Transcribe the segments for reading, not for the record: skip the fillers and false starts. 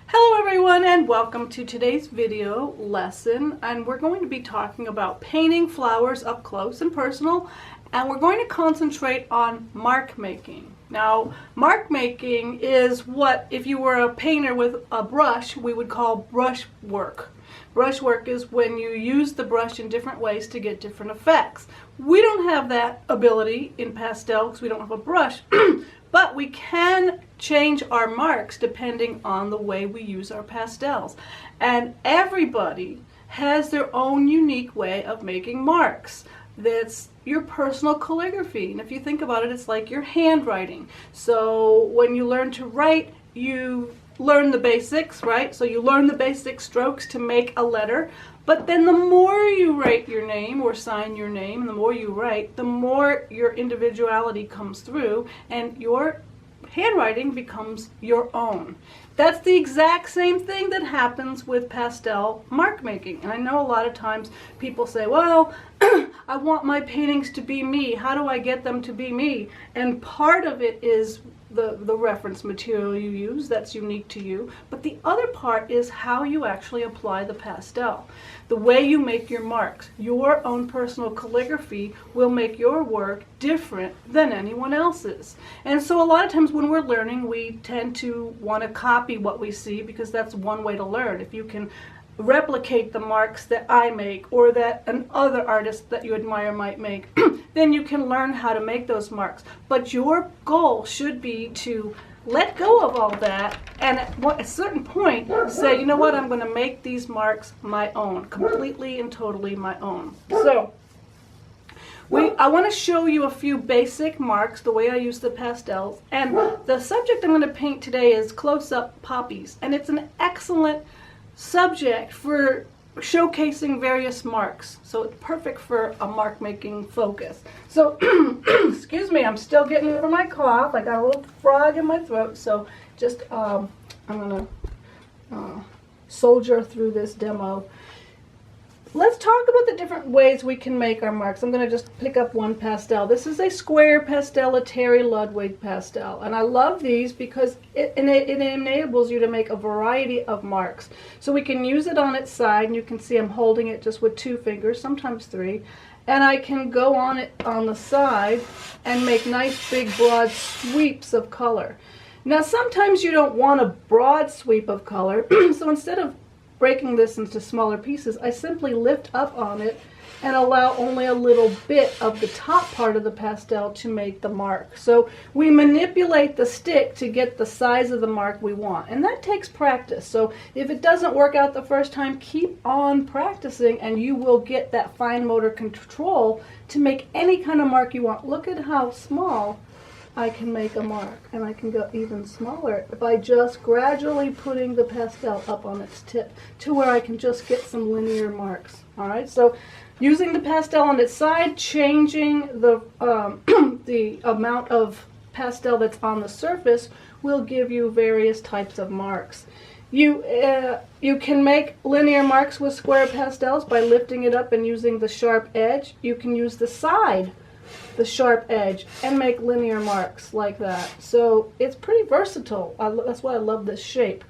Hello everyone and welcome to today's video lesson, and we're going to be talking about painting flowers up close and personal, and we're going to concentrate on mark making. Now, mark making is what, if you were a painter with a brush, we would call brush work. Brush work is when you use the brush in different ways to get different effects. We don't have that ability in pastel because we don't have a brush, but we can change our marks depending on the way we use our pastels. And everybody has their own unique way of making marks. That's your personal calligraphy. And if you think about it, it's like your handwriting. So when you learn to write, you learn the basics, right? So you learn the basic strokes to make a letter, but then the more you write your name or sign your name, and the more you write, the more your individuality comes through and your handwriting becomes your own. That's the exact same thing that happens with pastel mark making. And I know a lot of times people say, well, I want my paintings to be me. How do I get them to be me? And part of it is the reference material you use that's unique to you, but the other part is how you actually apply the pastel. The way you make your marks, your own personal calligraphy will make your work different than anyone else's. And so a lot of times when we're learning, we tend to want to copy what we see because that's one way to learn. If you can replicate the marks that I make or that another artist that you admire might make, then you can learn how to make those marks. But your goal should be to let go of all that and at a certain point say, you know what, I'm going to make these marks my own, completely and totally my own. So I want to show you a few basic marks, the way I use the pastels. And the subject I'm going to paint today is close-up poppies, and it's an excellent subject for showcasing various marks, so it's perfect for a mark making focus. So excuse me, I'm still getting over my cough. I got a little frog in my throat, so just I'm gonna soldier through this demo. Let's talk about the different ways we can make our marks. I'm going to just pick up one pastel. This is a square pastel, a Terry Ludwig pastel. And I love these because it enables you to make a variety of marks. So we can use it on its side, and you can see I'm holding it just with 2 fingers, sometimes 3. And I can go on it on the side and make nice big broad sweeps of color. Now sometimes you don't want a broad sweep of color, so instead of breaking this into smaller pieces, I simply lift up on it and allow only a little bit of the top part of the pastel to make the mark. So we manipulate the stick to get the size of the mark we want, and that takes practice. So if it doesn't work out the first time, keep on practicing and you will get that fine motor control to make any kind of mark you want. Look at how small I can make a mark, and I can go even smaller by just gradually putting the pastel up on its tip to where I can just get some linear marks. Alright, so using the pastel on its side, changing the the amount of pastel that's on the surface will give you various types of marks. You can make linear marks with square pastels by lifting it up and using the sharp edge. You can use the side, the sharp edge, and make linear marks like that. So it's pretty versatile. That's why I love this shape.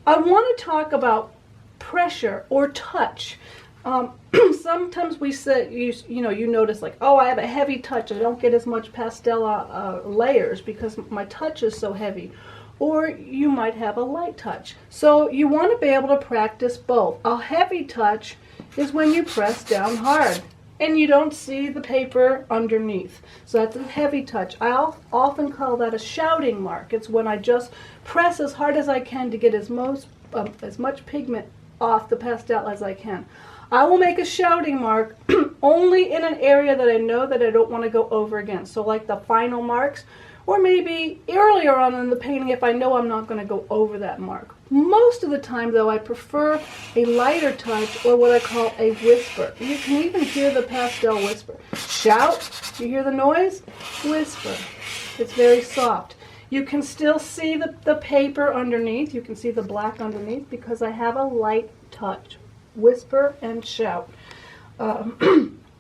I want to talk about pressure or touch. Sometimes we say, you notice like, oh, I have a heavy touch. I don't get as much pastel layers because my touch is so heavy. Or you might have a light touch. So you want to be able to practice both. A heavy touch is when you press down hard and you don't see the paper underneath. So that's a heavy touch. I often call that a shouting mark. It's when I just press as hard as I can to get as much pigment off the pastel as I can. I will make a shouting mark only in an area that I know that I don't want to go over again. So like the final marks, or maybe earlier on in the painting if I know I'm not going to go over that mark. Most of the time, though, I prefer a lighter touch, or what I call a whisper. You can even hear the pastel whisper. Shout, you hear the noise? Whisper. It's very soft. You can still see the paper underneath. You can see the black underneath because I have a light touch. Whisper and shout.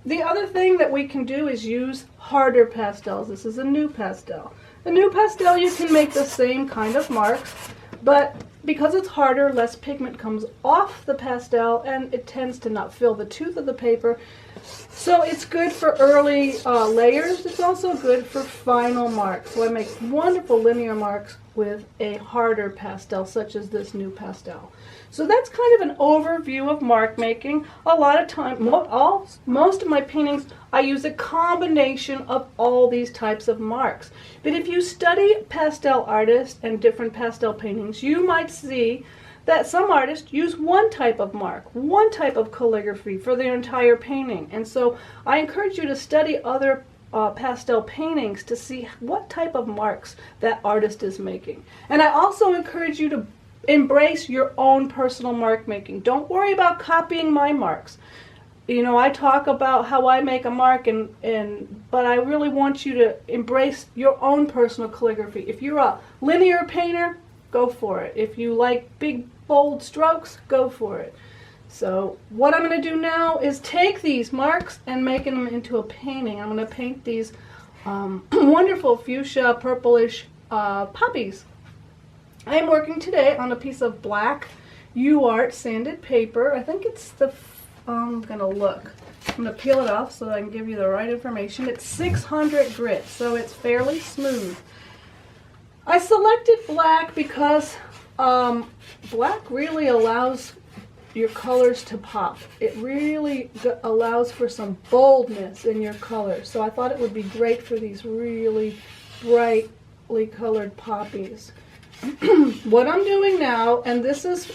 The other thing that we can do is use harder pastels. This is a new pastel. A new pastel, you can make the same kind of marks, but because it's harder, less pigment comes off the pastel and it tends to not fill the tooth of the paper. So it's good for early layers. It's also good for final marks. So I make wonderful linear marks with a harder pastel, such as this new pastel. So that's kind of an overview of mark making. A lot of time, most of my paintings, I use a combination of all these types of marks. But if you study pastel artists and different pastel paintings, you might see that some artists use one type of mark, one type of calligraphy for their entire painting. And so I encourage you to study other pastel paintings to see what type of marks that artist is making. And I also encourage you to embrace your own personal mark making. Don't worry about copying my marks. You know, I talk about how I make a mark, but I really want you to embrace your own personal calligraphy. If you're a linear painter, go for it. If you like big, bold strokes, go for it. So what I'm going to do now is take these marks and make them into a painting. I'm going to paint these wonderful fuchsia purplish poppies. I am working today on a piece of black UArt sanded paper. I think it's the, I'm going to look. I'm going to peel it off so that I can give you the right information. It's 600 grit, so it's fairly smooth. I selected black because black really allows your colors to pop. It really allows for some boldness in your colors. So I thought it would be great for these really brightly colored poppies. What I'm doing now, and this is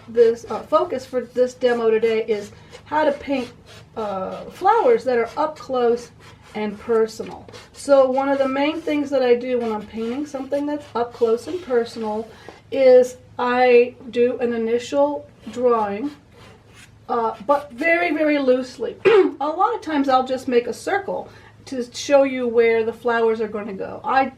this focus for this demo today, is how to paint flowers that are up close and personal. So one of the main things that I do when I'm painting something that's up close and personal is I do an initial drawing, but very, very loosely. A lot of times I'll just make a circle to show you where the flowers are going to go. I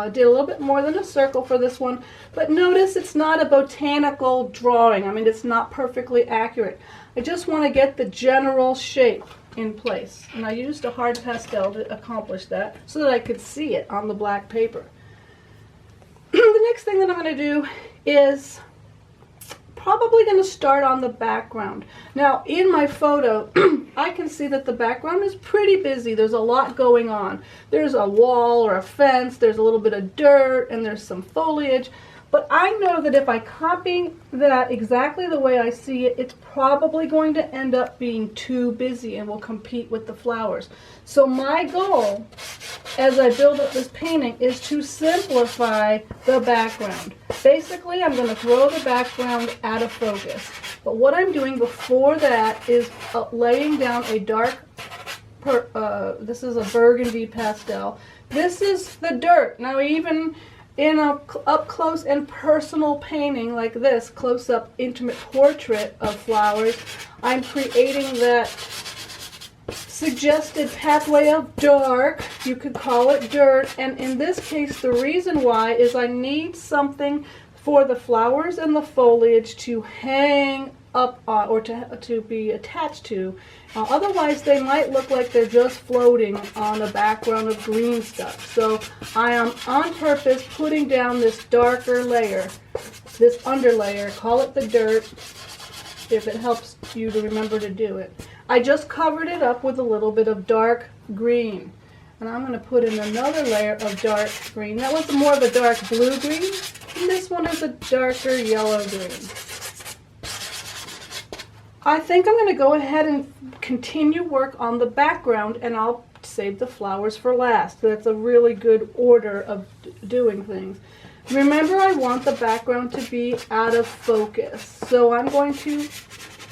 did a little bit more than a circle for this one, but notice it's not a botanical drawing. I mean, it's not perfectly accurate. I just want to get the general shape in place. And I used a hard pastel to accomplish that so that I could see it on the black paper. The next thing that I'm going to do is probably going to start on the background. Now, in my photo, I can see that the background is pretty busy. There's a lot going on. There's a wall or a fence, there's a little bit of dirt, and there's some foliage. But I know that if I copy that exactly the way I see it, it's probably going to end up being too busy and will compete with the flowers. So my goal, as I build up this painting, is to simplify the background. Basically, I'm going to throw the background out of focus. But what I'm doing before that is laying down a dark, this is a burgundy pastel. This is the dirt. Now, even in a up close and personal painting like this, close-up intimate portrait of flowers, I'm creating that suggested pathway of dark. You could call it dirt, and in this case the reason why is I need something for the flowers and the foliage to hang up on, or to be attached to. Otherwise they might look like they're just floating on a background of green stuff. So I am on purpose putting down this darker layer, this underlayer, call it the dirt, if it helps you to remember to do it. I just covered it up with a little bit of dark green. And I'm going to put in another layer of dark green. That was more of a dark blue green, and this one is a darker yellow green. I think I'm going to go ahead and continue work on the background, and I'll save the flowers for last. That's a really good order of doing things. Remember, I want the background to be out of focus, so I'm going to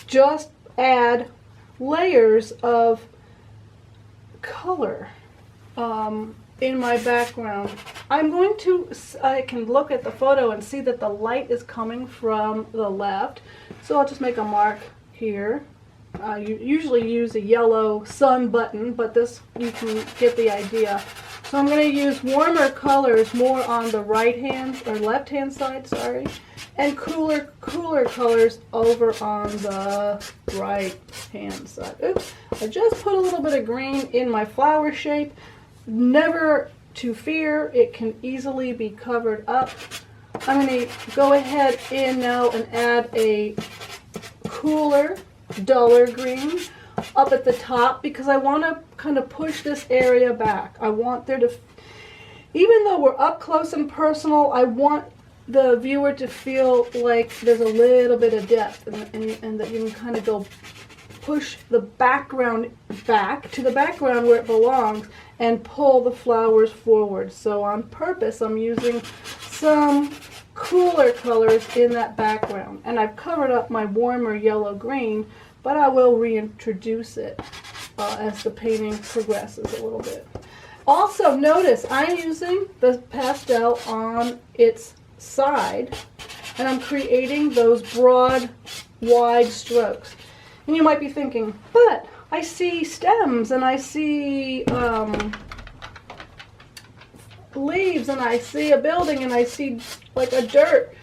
just add layers of color in my background. I can look at the photo and see that the light is coming from the left, so I'll just make a mark here. You usually use a yellow sun button, but this, you can get the idea. So I'm going to use warmer colors more on the right hand or left hand side, sorry, and cooler colors over on the right hand side. Oops, I just put a little bit of green in my flower shape. Never to fear, it can easily be covered up I'm going to go ahead in now and add a cooler, duller green up at the top because I want to kind of push this area back. I want there to, even though we're up close and personal, I want the viewer to feel like there's a little bit of depth and that you can kind of go push the background back to the background where it belongs and pull the flowers forward. So on purpose, I'm using some cooler colors in that background. And I've covered up my warmer yellow-green, but I will reintroduce it as the painting progresses a little bit. Also, notice I'm using the pastel on its side, and I'm creating those broad, wide strokes. And you might be thinking, but I see stems and I see leaves and I see a building and I see like a dirt.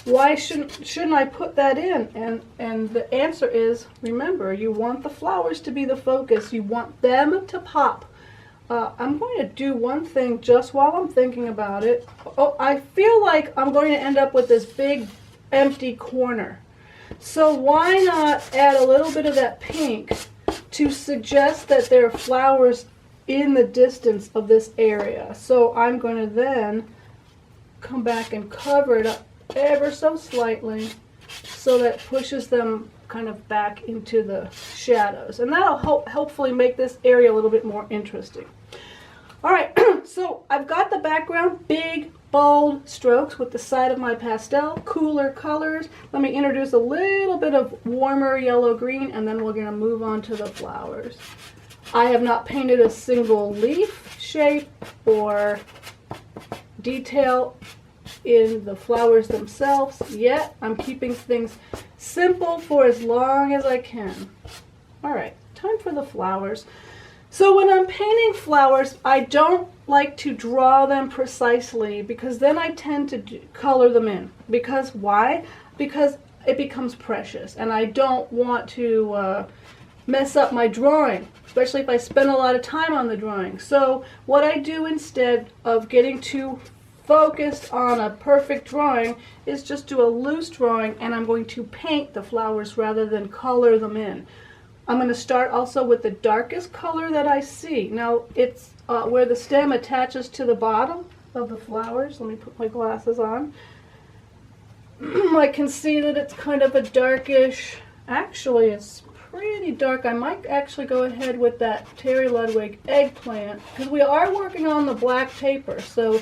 Why shouldn't I put that in? And the answer is, remember, you want the flowers to be the focus. You want them to pop. I'm going to do one thing just while I'm thinking about it. Oh, I feel like I'm going to end up with this big empty corner. So why not add a little bit of that pink to suggest that there are flowers in the distance of this area. So I'm going to then come back and cover it up ever so slightly so that pushes them kind of back into the shadows. And that'll hopefully make this area a little bit more interesting. All right, so I've got the background, big, bold strokes with the side of my pastel, cooler colors. Let me introduce a little bit of warmer yellow-green, and then we're going to move on to the flowers. I have not painted a single leaf shape or detail in the flowers themselves yet. I'm keeping things simple for as long as I can. All right, time for the flowers. So when I'm painting flowers, I don't like to draw them precisely because then I tend to color them in. Because why? Because it becomes precious and I don't want to mess up my drawing, especially if I spend a lot of time on the drawing. So what I do instead of getting too focused on a perfect drawing is just do a loose drawing, and I'm going to paint the flowers rather than color them in. I'm going to start also with the darkest color that I see. Now it's where the stem attaches to the bottom of the flowers. Let me put my glasses on. I can see that it's kind of a darkish, actually it's pretty dark. I might actually go ahead with that Terry Ludwig eggplant because we are working on the black paper, so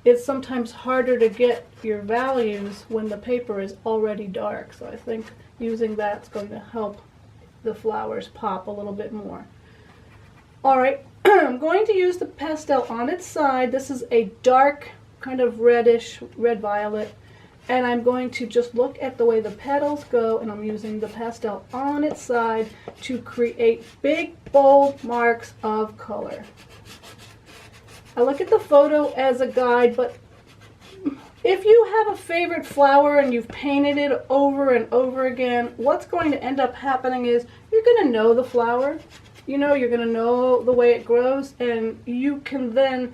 it's sometimes harder to get your values when the paper is already dark. So I think using that's going to help the flowers pop a little bit more. All right, I'm going to use the pastel on its side. This is a dark kind of reddish, red-violet, and I'm going to just look at the way the petals go, and I'm using the pastel on its side to create big, bold marks of color. I look at the photo as a guide, but if you have a favorite flower and you've painted it over and over again, what's going to end up happening is you're going to know the flower. You know, you're going to know the way it grows, and you can then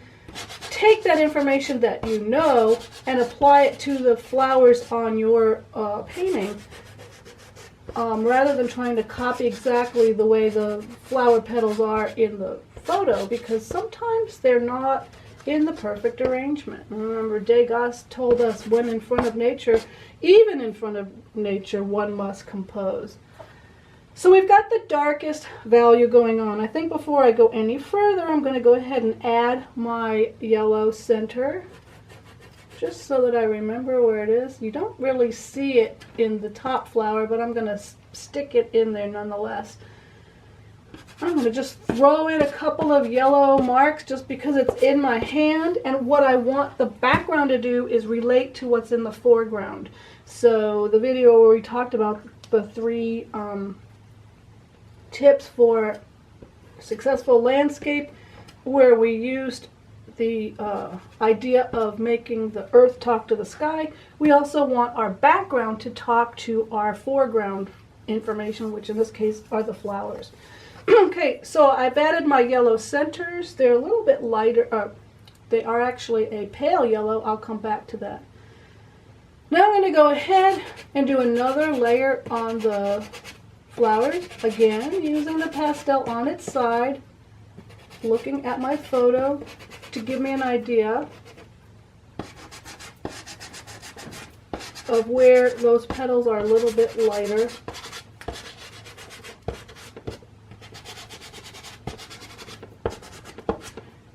take that information that you know and apply it to the flowers on your painting, rather than trying to copy exactly the way the flower petals are in the photo, because sometimes they're not in the perfect arrangement. Remember, Degas told us when in front of nature, even in front of nature, one must compose. So we've got the darkest value going on. I think before I go any further, I'm going to go ahead and add my yellow center, just so that I remember where it is. You don't really see it in the top flower, but I'm going to stick it in there nonetheless. I'm going to just throw in a couple of yellow marks just because it's in my hand, and what I want the background to do is relate to what's in the foreground. So the video where we talked about the 3 tips for successful landscape, where we used the idea of making the earth talk to the sky, we also want our background to talk to our foreground information, which in this case are the flowers. Okay, so I've added my yellow centers. They're a little bit lighter. They are actually a pale yellow. I'll come back to that. Now I'm going to go ahead and do another layer on the flowers, again using the pastel on its side, looking at my photo to give me an idea of where those petals are a little bit lighter.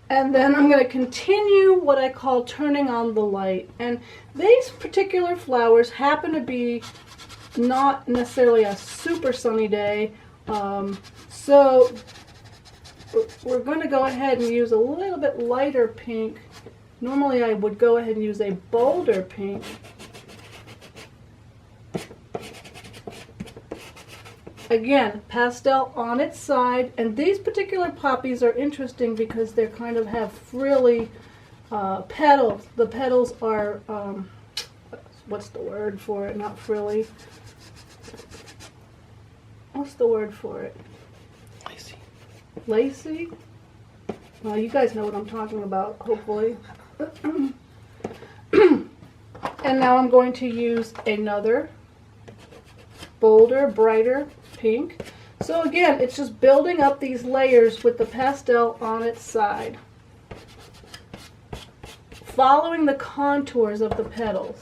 And then I'm going to continue what I call turning on the light. And these particular flowers happen to be not necessarily a super sunny day. So we're going to go ahead and use a little bit lighter pink. Normally I would go ahead and use a bolder pink. Again, pastel on its side, and these particular poppies are interesting because they kind of have frilly petals. The petals are, what's the word for it? Not frilly. What's the word for it? Lacy. Lacy? Well, you guys know what I'm talking about, hopefully. And now I'm going to use another bolder, brighter pink. So again, it's just building up these layers with the pastel on its side, following the contours of the petals.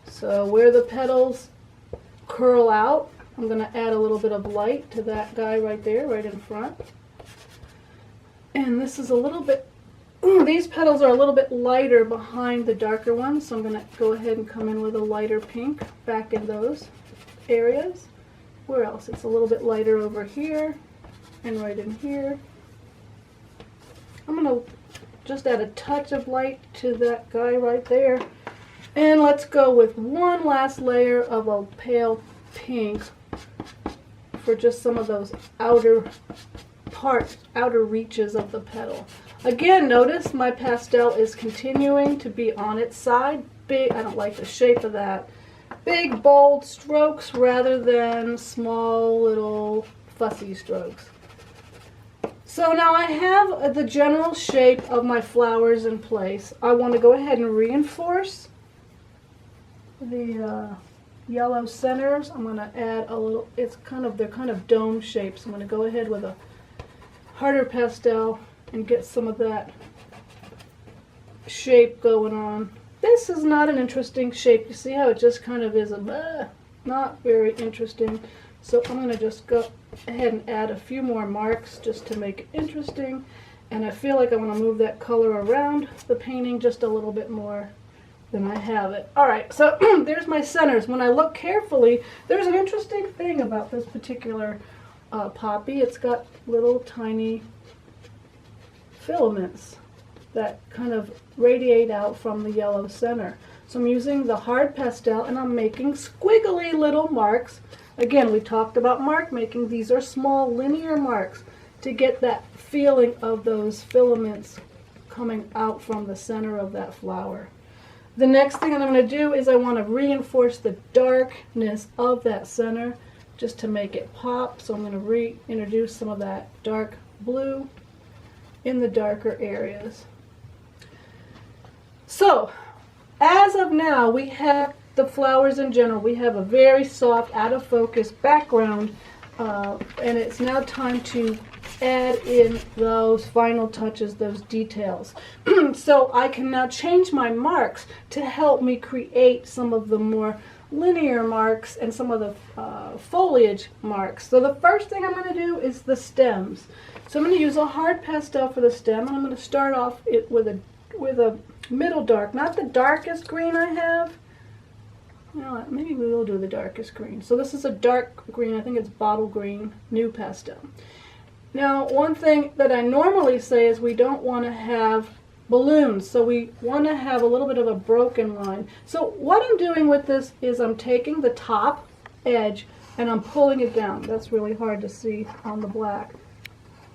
So where the petals curl out, I'm going to add a little bit of light to that guy right there, right in front. And this is a little bit, these petals are a little bit lighter behind the darker ones, so I'm going to go ahead and come in with a lighter pink back in those areas. Where else? It's a little bit lighter over here and right in here. I'm going to just add a touch of light to that guy right there. And let's go with one last layer of a pale pink for just some of those outer parts, outer reaches of the petal. Again, notice my pastel is continuing to be on its side. Big, I don't like the shape of that. Big, bold strokes rather than small, little, fussy strokes. So now I have the general shape of my flowers in place. I want to go ahead and reinforce the yellow centers. I'm going to add a little, they're kind of dome shapes. I'm going to go ahead with a harder pastel and get some of that shape going on. This is not an interesting shape. You see how it just kind of is not very interesting. So I'm going to just go ahead and add a few more marks just to make it interesting. And I feel like I want to move that color around the painting just a little bit more than I have it. Alright, so there's my centers. When I look carefully, there's an interesting thing about this particular poppy. It's got little tiny filaments that kind of radiate out from the yellow center. So I'm using the hard pastel and I'm making squiggly little marks. Again, we talked about mark making. These are small linear marks to get that feeling of those filaments coming out from the center of that flower. The next thing that I'm going to do is I want to reinforce the darkness of that center just to make it pop. So I'm going to reintroduce some of that dark blue in the darker areas. So, as of now, we have the flowers in general. We have a very soft, out of focus background, and it's now time to add in those final touches, those details. So I can now change my marks to help me create some of the more linear marks and some of the foliage marks. So the first thing I'm going to do is the stems. So I'm going to use a hard pastel for the stem, and I'm going to start off it with a middle dark, not the darkest green I have. You know what, maybe we will do the darkest green. So this is a dark green, I think it's bottle green, new pastel. Now, one thing that I normally say is we don't want to have balloons, so we want to have a little bit of a broken line. So what I'm doing with this is I'm taking the top edge and I'm pulling it down. That's really hard to see on the black,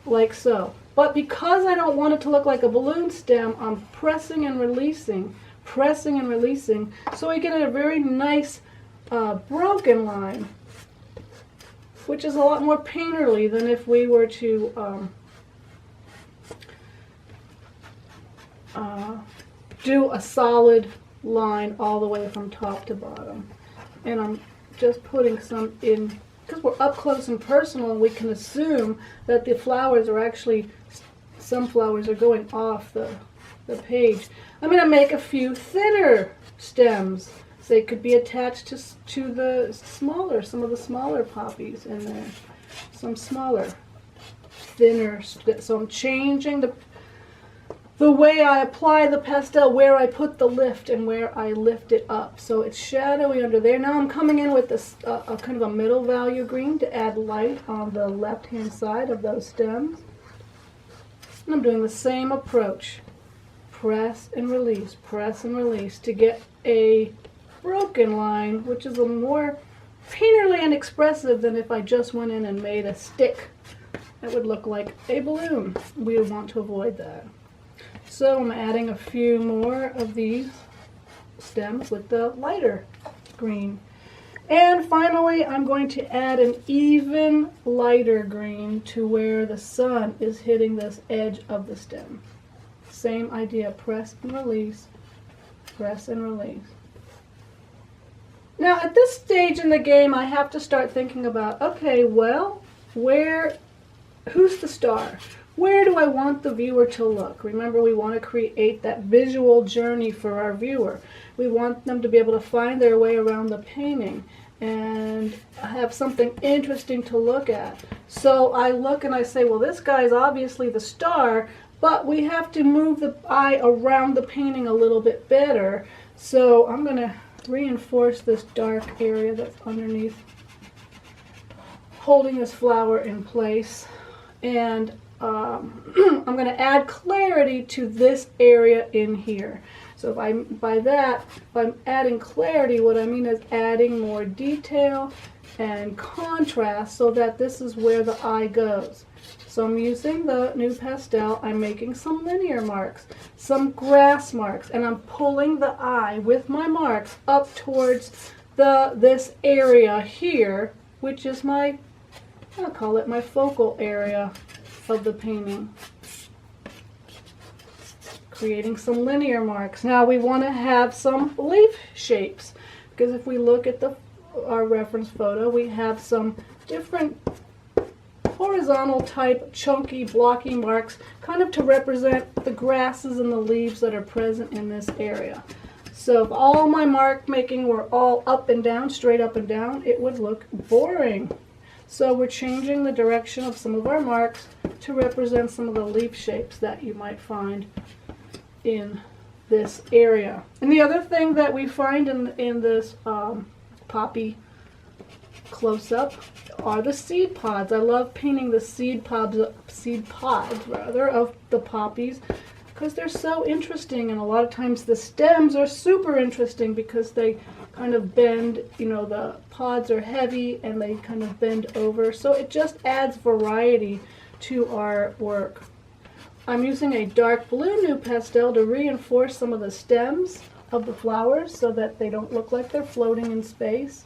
like so. But because I don't want it to look like a balloon stem, I'm pressing and releasing, so we get a very nice broken line, which is a lot more painterly than if we were to do a solid line all the way from top to bottom. And I'm just putting some in, because we're up close and personal, and we can assume that the flowers are actually, some flowers are going off the page. I'm going to make a few thinner stems. So they could be attached to the smaller, some of the smaller poppies in there. Some smaller, thinner. So I'm changing the way I apply the pastel, where I put the lift and where I lift it up. So it's shadowy under there. Now I'm coming in with this a kind of a middle value green to add light on the left-hand side of those stems. And I'm doing the same approach. Press and release to get a broken line, which is a more painterly and expressive than if I just went in and made a stick. That would look like a balloon. We would want to avoid that. So I'm adding a few more of these stems with the lighter green. And finally, I'm going to add an even lighter green to where the sun is hitting this edge of the stem. Same idea, press and release, press and release. Now at this stage in the game, I have to start thinking about, okay, well, who's the star? Where do I want the viewer to look? Remember, we want to create that visual journey for our viewer. We want them to be able to find their way around the painting and have something interesting to look at. So I look and I say, well, this guy is obviously the star, but we have to move the eye around the painting a little bit better. So I'm going to reinforce this dark area that's underneath, holding this flower in place. And I'm going to add clarity to this area in here. So if I'm adding clarity, what I mean is adding more detail and contrast so that this is where the eye goes. So I'm using the new pastel, I'm making some linear marks, some grass marks, and I'm pulling the eye with my marks up towards this area here, which is I'll call it my focal area of the painting. Creating some linear marks. Now we want to have some leaf shapes, because if we look at our reference photo, we have some different horizontal type chunky blocky marks, kind of to represent the grasses and the leaves that are present in this area. So if all my mark making were all up and down, straight up and down, it would look boring. So we're changing the direction of some of our marks to represent some of the leaf shapes that you might find in this area. And the other thing that we find in this poppy close-up are the seed pods. I love painting the seed pods of the poppies because they're so interesting, and a lot of times the stems are super interesting because they kind of bend, the pods are heavy and they kind of bend over, so it just adds variety to our work. I'm using a dark blue new pastel to reinforce some of the stems of the flowers so that they don't look like they're floating in space.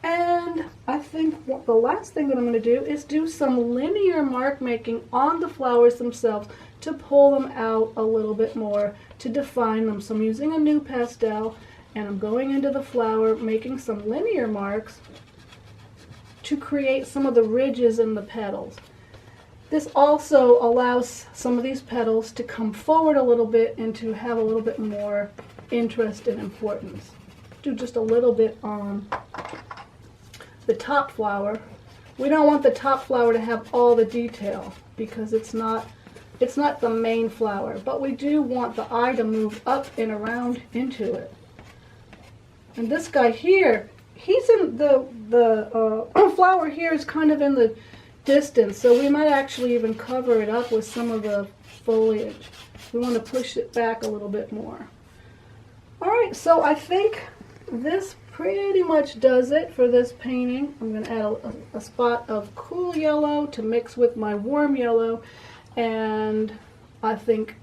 And I think the last thing that I'm going to do is do some linear mark making on the flowers themselves to pull them out a little bit more, to define them. So I'm using a new pastel and I'm going into the flower, making some linear marks to create some of the ridges in the petals. This also allows some of these petals to come forward a little bit and to have a little bit more interest and importance. Do just a little bit on the top flower. We don't want the top flower to have all the detail because it's not the main flower, but we do want the eye to move up and around into it. And this guy here, he's in the flower here is kind of in the distance, so we might actually even cover it up with some of the foliage. We want to push it back a little bit more. Alright, so I think this pretty much does it for this painting. I'm going to add a spot of cool yellow to mix with my warm yellow, and I think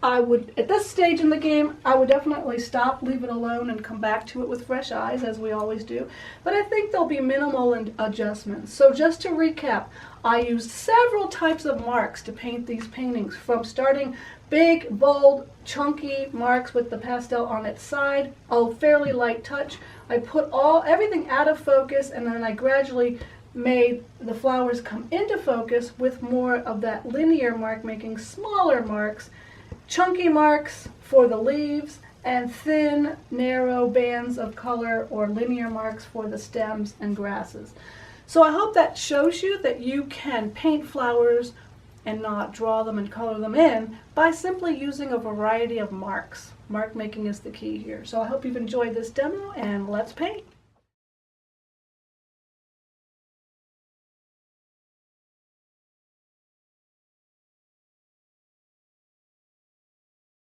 I would, at this stage in the game, I would definitely stop, leave it alone, and come back to it with fresh eyes, as we always do. But I think there'll be minimal adjustments. So just to recap, I used several types of marks to paint these paintings, from starting big, bold, chunky marks with the pastel on its side, a fairly light touch. I put everything out of focus, and then I gradually made the flowers come into focus with more of that linear mark, making smaller marks, chunky marks for the leaves, and thin, narrow bands of color or linear marks for the stems and grasses. So I hope that shows you that you can paint flowers and not draw them and color them in by simply using a variety of marks. Mark making is the key here. So I hope you've enjoyed this demo, and let's paint.